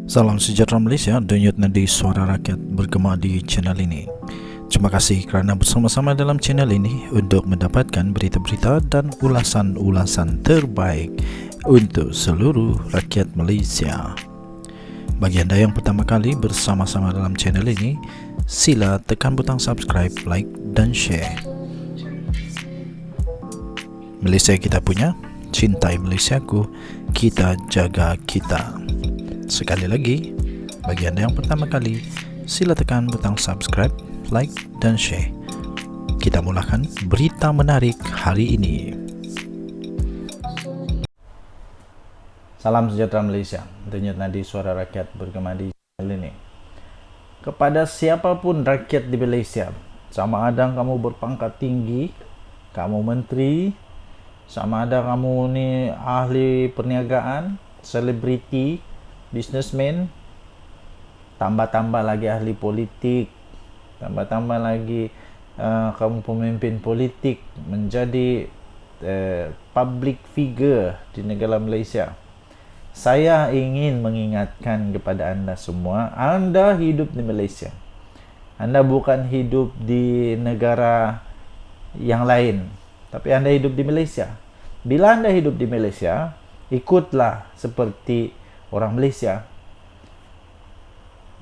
Salam sejahtera Malaysia, denyut nadi suara rakyat bergema di channel ini. Terima kasih kerana bersama-sama dalam channel ini untuk mendapatkan berita-berita dan ulasan-ulasan terbaik untuk seluruh rakyat Malaysia. Bagi anda yang pertama kali bersama-sama dalam channel ini, sila tekan butang subscribe, like dan share. Malaysia kita punya, cintai Malaysiaku, kita jaga kita. Sekali lagi, bagi anda yang pertama kali, sila tekan butang subscribe, like dan share. Kita mulakan berita menarik hari ini. Salam sejahtera Malaysia, denyut nadi suara rakyat bergema di channel ini. Kepada siapapun rakyat di Malaysia, sama ada kamu berpangkat tinggi, kamu menteri, sama ada kamu ni ahli perniagaan, selebriti, businessman, tambah-tambah lagi ahli politik, tambah-tambah lagi kamu pemimpin politik, menjadi public figure di negara Malaysia. Saya ingin mengingatkan kepada anda semua, anda hidup di Malaysia. Anda bukan hidup di negara yang lain, tapi anda hidup di Malaysia. Bila anda hidup di Malaysia, ikutlah seperti orang Malaysia.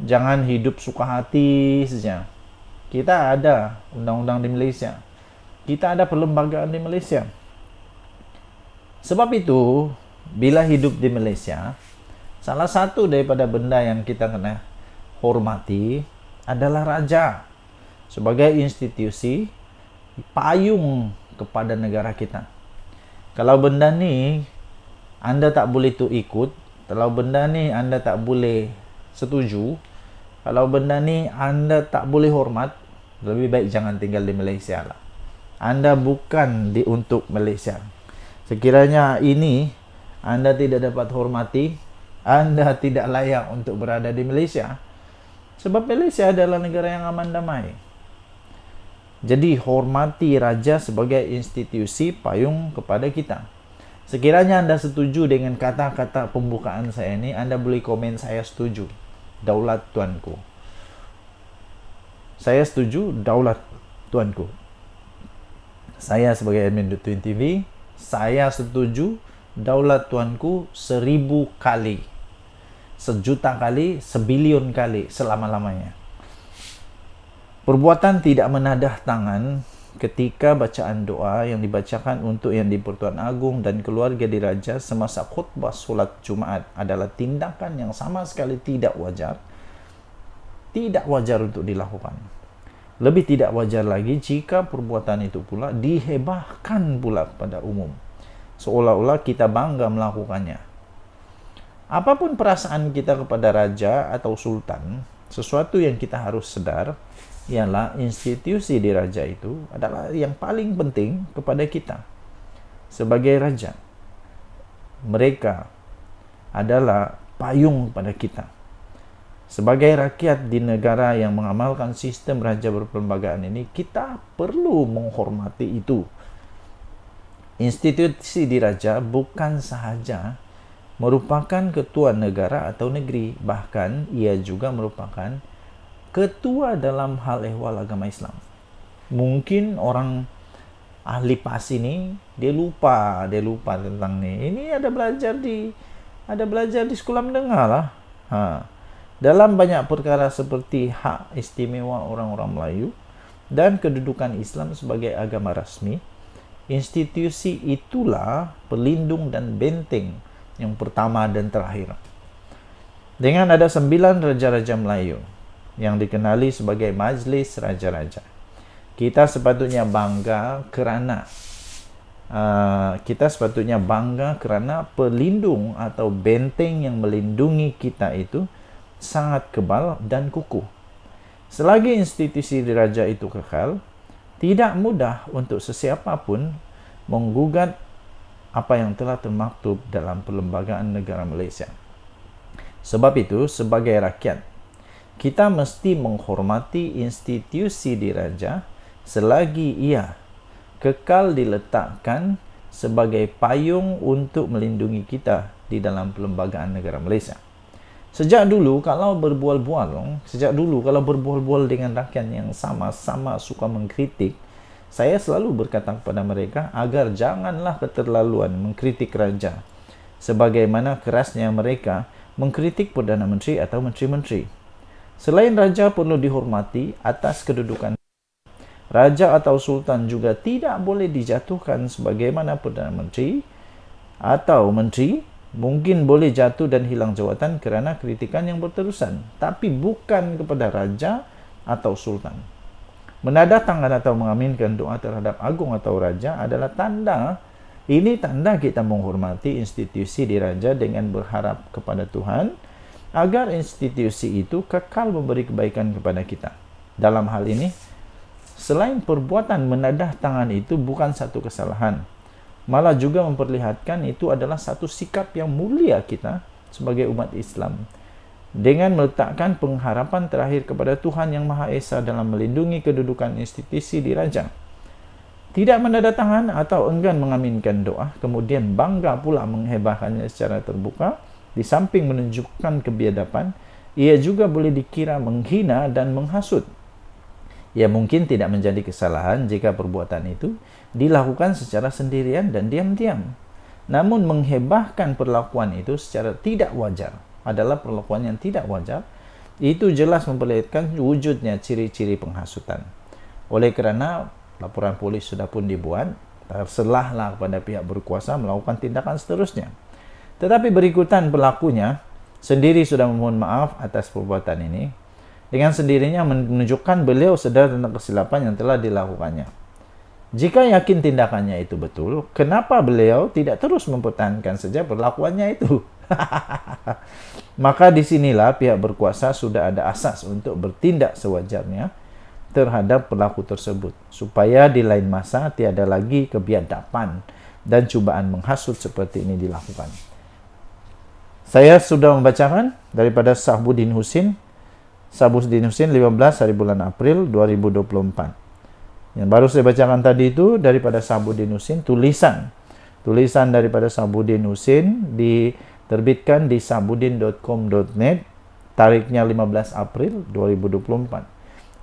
Jangan hidup suka hati saja. Kita ada undang-undang di Malaysia. Kita ada perlembagaan di Malaysia. Sebab itu, bila hidup di Malaysia, salah satu daripada benda yang kita kena hormati adalah raja sebagai institusi payung kepada negara kita. Kalau benda ni anda tak boleh tu ikut, kalau benda ni anda tak boleh setuju, kalau benda ni anda tak boleh hormat, lebih baik jangan tinggal di Malaysia lah. Anda bukan untuk Malaysia. Sekiranya ini anda tidak dapat hormati, anda tidak layak untuk berada di Malaysia. Sebab Malaysia adalah negara yang aman damai. Jadi hormati raja sebagai institusi payung kepada kita. Sekiranya anda setuju dengan kata-kata pembukaan saya ini, anda boleh komen saya setuju. Daulat tuanku. Saya setuju daulat tuanku. Saya sebagai admin Twin TV, saya setuju daulat tuanku 1000 kali. 1,000,000 kali, 1,000,000,000 kali, selama-lamanya. Perbuatan tidak menadah tangan ketika bacaan doa yang dibacakan untuk Yang di-Pertuan Agong dan keluarga diraja semasa khutbah solat Jumaat adalah tindakan yang sama sekali tidak wajar. Tidak wajar untuk dilakukan. Lebih tidak wajar lagi jika perbuatan itu pula dihebahkan pula kepada umum, seolah-olah kita bangga melakukannya. Apapun perasaan kita kepada raja atau sultan, sesuatu yang kita harus sedar ialah institusi diraja itu adalah yang paling penting kepada kita. Sebagai raja, mereka adalah payung pada kita. Sebagai rakyat di negara yang mengamalkan sistem raja berperlembagaan ini, kita perlu menghormati itu. Institusi diraja bukan sahaja merupakan ketua negara atau negeri, bahkan ia juga merupakan ketua dalam hal ehwal agama Islam. Mungkin orang ahli PAS ini dia lupa tentang ni. Ini ada belajar di sekolah mendengar lah. Dalam banyak perkara seperti hak istimewa orang-orang Melayu dan kedudukan Islam sebagai agama rasmi, institusi itulah pelindung dan benteng yang pertama dan terakhir. Dengan ada 9 raja-raja Melayu yang dikenali sebagai Majlis Raja-Raja, kita sepatutnya bangga kerana pelindung atau benteng yang melindungi kita itu sangat kebal dan kukuh. Selagi institusi diraja itu kekal, tidak mudah untuk sesiapa pun menggugat apa yang telah termaktub dalam Perlembagaan Negara Malaysia. Sebab itu, sebagai rakyat, kita mesti menghormati institusi diraja selagi ia kekal diletakkan sebagai payung untuk melindungi kita di dalam Perlembagaan Negara Malaysia. Sejak dulu kalau berbual-bual dengan rakyat yang sama-sama suka mengkritik, saya selalu berkata kepada mereka agar janganlah keterlaluan mengkritik raja, sebagaimana kerasnya mereka mengkritik Perdana Menteri atau Menteri-Menteri. Selain raja perlu dihormati atas kedudukan, raja atau sultan juga tidak boleh dijatuhkan sebagaimana Perdana Menteri atau Menteri mungkin boleh jatuh dan hilang jawatan kerana kritikan yang berterusan, tapi bukan kepada raja atau sultan. Menandatangani atau mengaminkan doa terhadap agung atau raja adalah tanda kita menghormati institusi diraja dengan berharap kepada Tuhan agar institusi itu kekal memberi kebaikan kepada kita. Dalam hal ini, selain perbuatan menandatangani itu bukan satu kesalahan, malah juga memperlihatkan itu adalah satu sikap yang mulia kita sebagai umat Islam dengan meletakkan pengharapan terakhir kepada Tuhan Yang Maha Esa dalam melindungi kedudukan institusi diraja. Tidak menandatangan atau enggan mengaminkan doa, kemudian bangga pula menghebahkannya secara terbuka, di samping menunjukkan kebiadaban, ia juga boleh dikira menghina dan menghasut. Ia mungkin tidak menjadi kesalahan jika perbuatan itu dilakukan secara sendirian dan diam-diam. Namun menghebahkan perlakuan itu secara tidak wajar adalah perlakuan yang tidak wajar. Itu jelas memperlihatkan wujudnya ciri-ciri penghasutan. Oleh kerana laporan polis sudah pun dibuat, terserahlah kepada pihak berkuasa melakukan tindakan seterusnya. Tetapi berikutan pelakunya sendiri sudah memohon maaf atas perbuatan ini, dengan sendirinya menunjukkan beliau sedar tentang kesilapan yang telah dilakukannya. Jika yakin tindakannya itu betul, kenapa beliau tidak terus mempertahankan saja perlakuannya itu? Maka disinilah pihak berkuasa sudah ada asas untuk bertindak sewajarnya terhadap pelaku tersebut, supaya di lain masa tiada lagi kebiadaban dan cubaan menghasut seperti ini dilakukan. Saya sudah membacakan daripada Sahbuddin Husin 15 hari bulan April 2024. Yang baru saya bacakan tadi itu daripada Sahbuddin Husin, tulisan daripada Sahbuddin Husin diterbitkan di sahbuddin.com.net, tariknya 15 April 2024.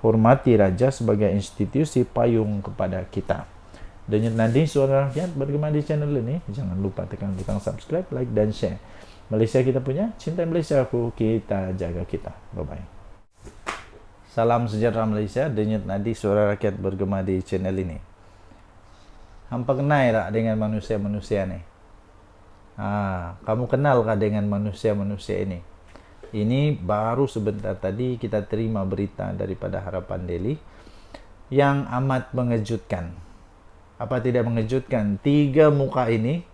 Hormati raja sebagai institusi payung kepada kita. Denyut nadi suara rakyat bergema di channel ini. Jangan lupa tekan butang subscribe, like dan share. Malaysia kita punya, cinta Malaysia aku, kita jaga kita. Bye-bye. Salam sejahtera Malaysia, denyut nadi suara rakyat bergema di channel ini. Hampa kenal tak dengan manusia-manusia ni? Kamu kenalkah dengan manusia-manusia ini? Ini baru sebentar tadi kita terima berita daripada Harapan Daily yang amat mengejutkan. Apa tidak mengejutkan? 3 muka ini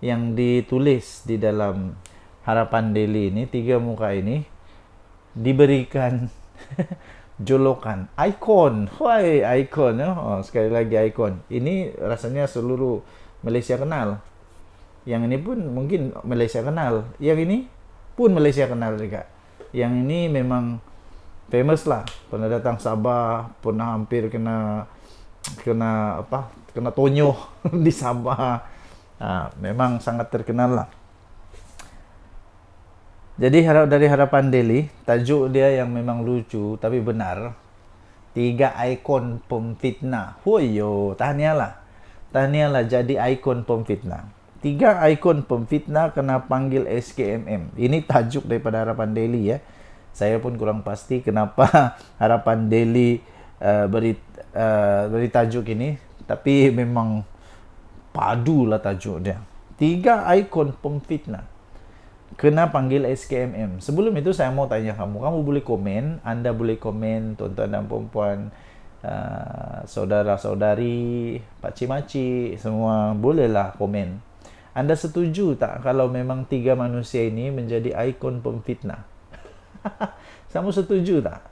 yang ditulis di dalam Harapan Daily ini, 3 muka ini diberikan julukan ikon. Why ikon? Sekali lagi ikon. Ini rasanya seluruh Malaysia kenal. Yang ini pun mungkin Malaysia kenal. Yang ini pun Malaysia kenal juga. Yang ini memang famous lah. Pernah datang Sabah, pernah hampir kena tonyo di Sabah. Memang sangat terkenal lah. Jadi dari Harapan Daily, tajuk dia yang memang lucu tapi benar. 3 ikon pemfitnah. Huyo, tahniahlah jadi ikon pemfitnah. 3 ikon pemfitnah kena panggil SKMM. Ini tajuk daripada Harapan Daily ya. Saya pun kurang pasti kenapa Harapan Daily beri tajuk ini, tapi memang padulah tajuk dia. 3 ikon pemfitnah kena panggil SKMM. Sebelum itu saya mau tanya kamu boleh komen, Anda boleh komen, tuan-tuan dan puan-puan, saudara-saudari, pakcik-makcik, semua bolehlah komen. Anda setuju tak kalau memang 3 manusia ini menjadi ikon pemfitnah? Kamu setuju tak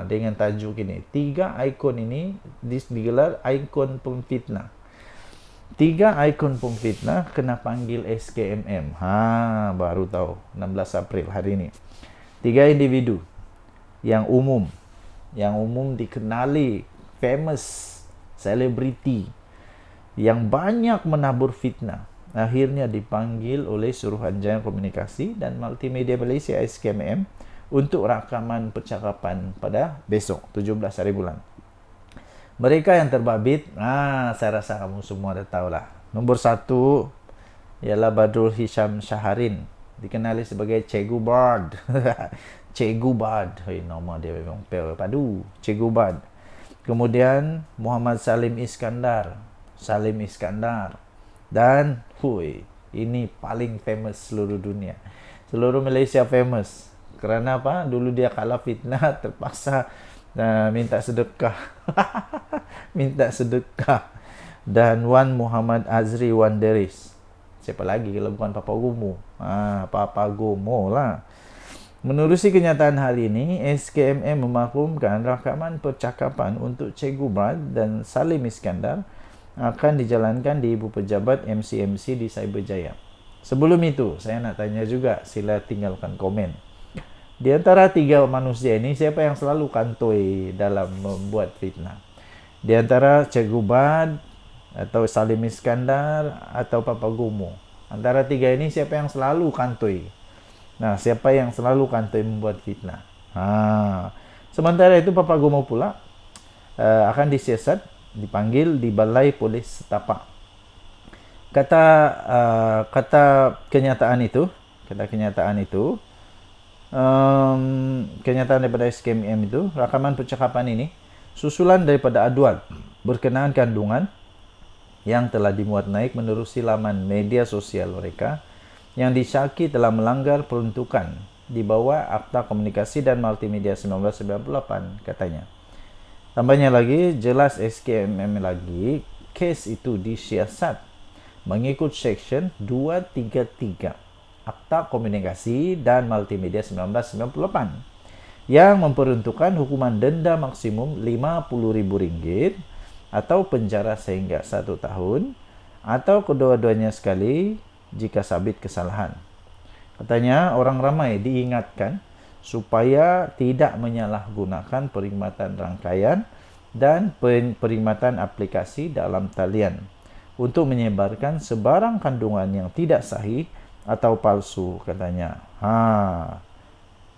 dengan tajuk ini? 3 ikon ini digelar ikon pemfitnah. 3 ikon pemfitnah kena panggil SKMM. Baru tahu 16 April hari ini. 3 individu yang umum dikenali, famous, selebriti, yang banyak menabur fitnah, akhirnya dipanggil oleh Suruhanjaya Komunikasi dan Multimedia Malaysia SKMM untuk rakaman percakapan pada besok 17 hari bulan. Mereka yang terbabit, saya rasa kamu semua dah tahulah. Nombor 1 ialah Badrul Hisham Syaharin, dikenali sebagai Cikgu Bard. Cikgu Bard, nama dia memang padu, Cikgu Bard. Kemudian Muhammad Salim Iskandar, dan ini paling famous seluruh dunia, seluruh Malaysia famous. Kerana apa? Dulu dia kalah fitnah, terpaksa minta sedekah. Minta sedekah. Dan Wan Muhammad Azri Wan Deris. Siapa lagi kalau bukan Papa Gomo? Papa Gomo lah. Menerusi kenyataan hari ini, SKMM memaklumkan rakaman percakapan untuk Cikgu Brad dan Salim Iskandar akan dijalankan di Ibu Pejabat MCMC di Cyberjaya. Sebelum itu, saya nak tanya juga, sila tinggalkan komen. Di antara 3 manusia ini, siapa yang selalu kantoi dalam membuat fitnah? Di antara Cikgu Brad, atau Salim Iskandar, atau Papa Gomo? Antara 3 ini, siapa yang selalu kantoi? Nah, siapa yang selalu kantoi membuat fitnah? Sementara itu Papa Gomo pula akan disiasat, dipanggil di Balai Polis Setapak. Kata kenyataan itu, kenyataan daripada SKMM itu, rakaman percakapan ini susulan daripada aduan berkenaan kandungan yang telah dimuat naik menerusi laman media sosial mereka yang disyaki telah melanggar peruntukan di bawah Akta Komunikasi dan Multimedia 1998, katanya. Tambahnya lagi, jelas SKMM lagi, kes itu disiasat mengikut Seksyen 233 Akta Komunikasi dan Multimedia 1998 yang memperuntukkan hukuman denda maksimum RM50.000 atau penjara sehingga 1 tahun atau kedua-duanya sekali jika sabit kesalahan. Katanya orang ramai diingatkan supaya tidak menyalahgunakan perkhidmatan rangkaian dan perkhidmatan aplikasi dalam talian untuk menyebarkan sebarang kandungan yang tidak sahih atau palsu, katanya.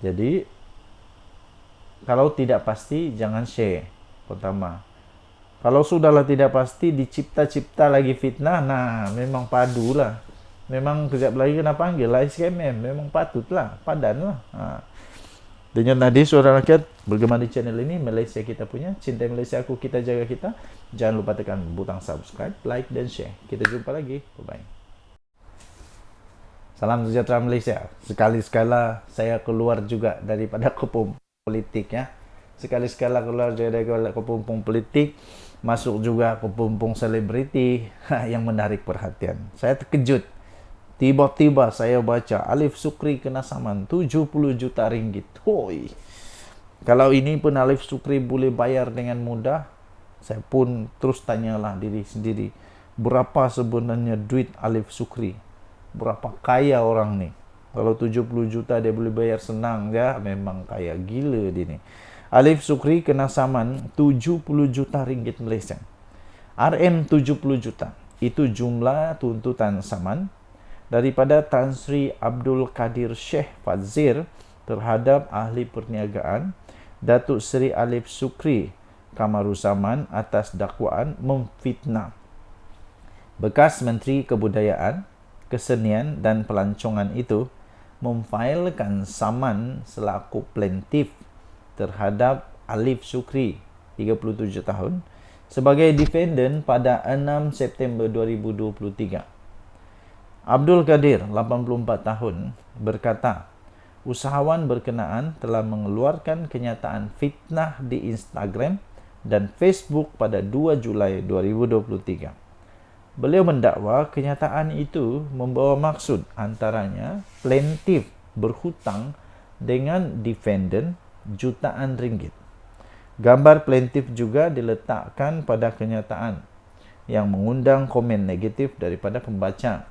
Jadi kalau tidak pasti jangan share. Pertama, kalau sudahlah tidak pasti dicipta-cipta lagi fitnah, memang padulah. Memang kejap lagi kena panggil lah SKMM, memang patutlah, padanlah. Dengan tadi suara rakyat bergema di channel ini, Malaysia kita punya, cinta Malaysia aku, kita jaga kita. Jangan lupa tekan butang subscribe, like dan share. Kita jumpa lagi, bye-bye. Salam sejahtera Malaysia. Sekali-sekala saya keluar juga daripada kepung politik ya. Sekali-sekala keluar dari kepompong politik, masuk juga kepompong selebriti yang menarik perhatian. Saya terkejut. Tiba-tiba saya baca Alif Sukri kena saman 70 juta ringgit. Kalau ini pun Alif Sukri boleh bayar dengan mudah, saya pun terus tanyalah diri sendiri, berapa sebenarnya duit Alif Sukri? Berapa kaya orang ni? Kalau 70 juta dia boleh bayar senang, ya memang kaya gila dia ni. Alif Sukri kena saman 70 juta ringgit Malaysia. RM 70 juta. Itu jumlah tuntutan saman daripada Tan Sri Abdul Kadir Sheikh Fadzir terhadap ahli perniagaan Datuk Seri Alif Sukri Kamaruzaman atas dakwaan memfitnah bekas Menteri Kebudayaan, Kesenian dan Pelancongan itu memfailkan saman selaku plaintiff terhadap Alif Sukri 37 tahun sebagai defendant pada 6 September 2023. Abdul Kadir 84 tahun berkata, usahawan berkenaan telah mengeluarkan kenyataan fitnah di Instagram dan Facebook pada 2 Julai 2023. Beliau mendakwa kenyataan itu membawa maksud antaranya plaintiff berhutang dengan defendant jutaan ringgit. Gambar plaintiff juga diletakkan pada kenyataan yang mengundang komen negatif daripada pembaca.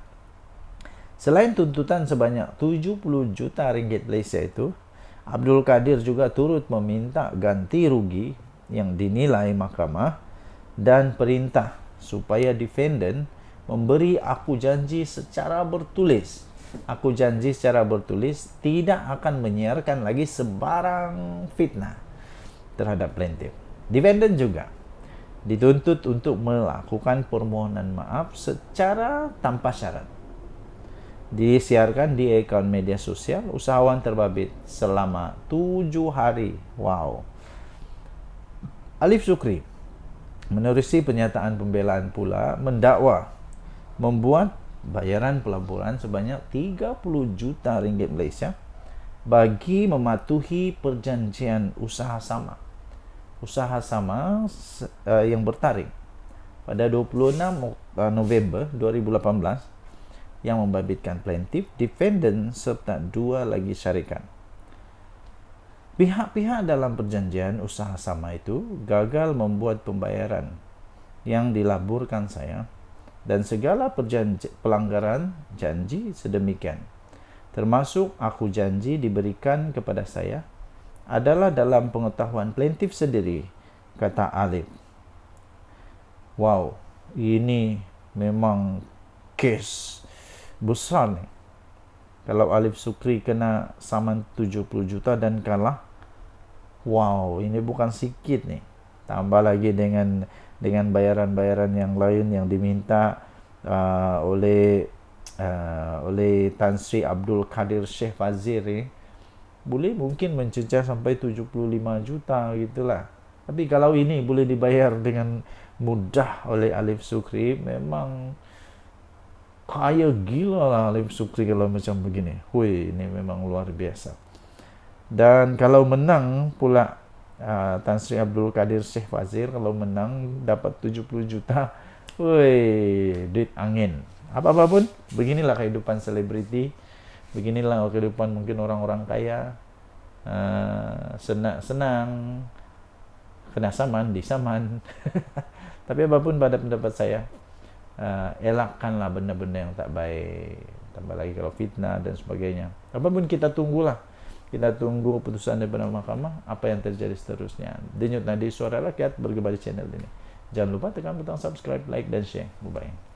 Selain tuntutan sebanyak 70 juta ringgit Malaysia itu, Abdul Kadir juga turut meminta ganti rugi yang dinilai mahkamah dan perintah supaya defendant memberi aku janji secara bertulis. Aku janji secara bertulis tidak akan menyiarkan lagi sebarang fitnah terhadap plaintiff. Defendant juga dituntut untuk melakukan permohonan maaf secara tanpa syarat. Disiarkan di akaun media sosial usahawan terbabit selama 7 hari. Wow. Alif Sukri menerusi pernyataan pembelaan pula mendakwa membuat bayaran pelaburan sebanyak 30 juta ringgit Malaysia bagi mematuhi perjanjian usaha sama. Usaha sama yang bertarikh pada 26 November 2018 yang membabitkan plaintiff, defendant serta 2 lagi syarikat. Pihak-pihak dalam perjanjian usaha sama itu gagal membuat pembayaran yang dilaburkan saya dan segala pelanggaran janji sedemikian, termasuk aku janji diberikan kepada saya, adalah dalam pengetahuan plaintiff sendiri, kata Alif. Wow, ini memang kes besar nih. Kalau Alif Sukri kena saman 70 juta dan kalah, wow, ini bukan sikit nih. Tambah lagi dengan bayaran-bayaran yang lain yang diminta oleh Tan Sri Abdul Kadir Sheikh Fazir ni, boleh mungkin mencecah sampai 75 juta gitulah. Tapi kalau ini boleh dibayar dengan mudah oleh Alif Sukri, memang kaya gila lah Alif Sukri kalau macam begini. Hui, ini memang luar biasa. Dan kalau menang pula Tan Sri Abdul Kadir Sheikh Fazir, kalau menang dapat 70 juta. Hui, duit angin. Apa-apa pun, beginilah kehidupan selebriti. Beginilah kehidupan mungkin orang-orang kaya. Senang, kena saman, disaman. Tapi apapun pada pendapat saya, elakkanlah benda-benda yang tak baik. Tambah lagi kalau fitnah dan sebagainya. Apapun kita tunggulah. Kita tunggu keputusan daripada mahkamah, apa yang terjadi seterusnya. Denyut Nadi Suara Rakyat bergema di channel ini. Jangan lupa tekan butang subscribe, like dan share. Bye-bye.